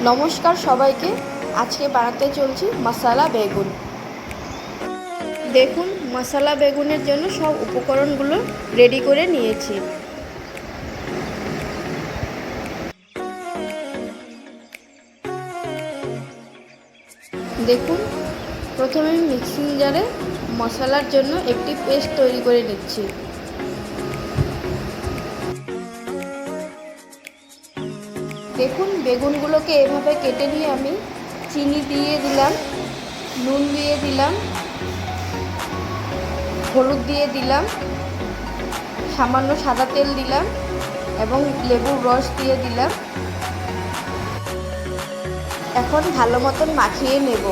নমস্কার সবাইকে। আজকে বানাতে চলছি মশলা বেগুন। দেখুন, মশলা বেগুনের জন্য সব উপকরণগুলো রেডি করে নিয়েছি। দেখুন, প্রথমে আমি মিক্সিং জারে মশলার জন্য একটি পেস্ট তৈরি করে নিচ্ছি। দেখুন, বেগুনগুলোকে এভাবে কেটে নিয়ে আমি চিনি দিয়ে দিলাম, নুন দিয়ে দিলাম, হলুদ দিয়ে দিলাম, সামান্য সাদা তেল দিলাম এবং লেবুর রস দিয়ে দিলাম। এখন ভালো মতন মাখিয়ে নেব।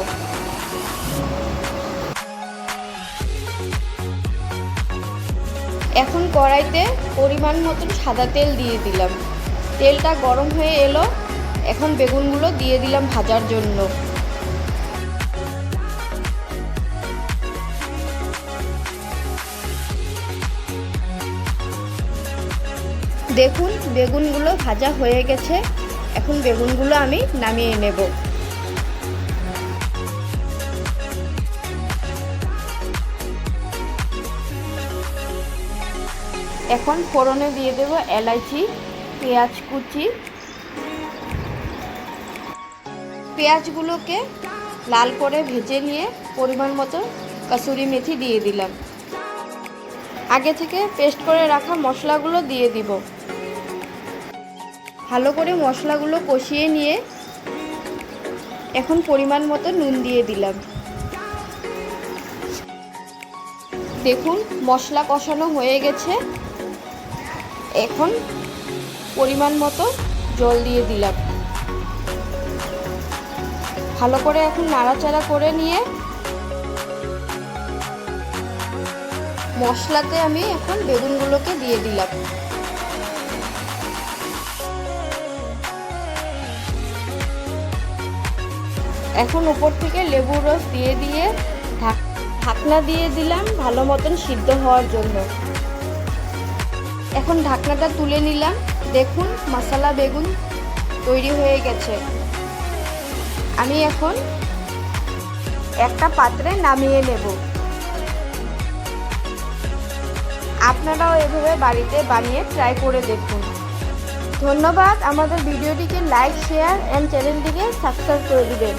এখন কড়াইতে পরিমাণ মতন সাদা তেল দিয়ে দিলাম। তেলটা গরম হয়ে এলো, এখন বেগুনগুলো দিয়ে দিলাম ভাজার জন্য। দেখুন, বেগুনগুলো ভাজা হয়ে গেছে। এখন বেগুনগুলো আমি নামিয়ে নেব। এখন ফোড়নে দিয়ে দেব এলাচি, পেঁয়াজ কুচি। পেঁয়াজগুলোকে লাল করে ভেজে নিয়ে পরিমাণ মতো কসুরি মেথি দিয়ে দিলাম। আগে থেকে পেস্ট করে রাখা মশলাগুলো দিয়ে দিব। ভালো করে মশলাগুলো কষিয়ে নিয়ে এখন পরিমাণ মতো নুন দিয়ে দিলাম। দেখুন, মশলা কষানো হয়ে গেছে। এখন পরিমাণ মতো জল দিয়ে দিলাম। ভালো করে এখন নাড়াচাড়া করে নিয়ে মশলাতে আমি এখন বেগুনগুলোকে দিয়ে দিলাম। এখন উপর থেকে লেবুর রস দিয়ে দিয়ে ঢাকনা দিয়ে দিলাম ভালো মতন সিদ্ধ হওয়ার জন্য। এখন ঢাকনাটা তুলে নিলাম। দেখুন, মশলা বেগুন তৈরি হয়ে গেছে। আমি এখন একটা পাত্রে নামিয়ে নেব। আপনারাও এভাবে বাড়িতে বানিয়ে ট্রাই করে দেখুন। ধন্যবাদ। আমাদের ভিডিওটিকে লাইক, শেয়ার এন্ড চ্যানেলটিকে সাবস্ক্রাইব করে দিবেন।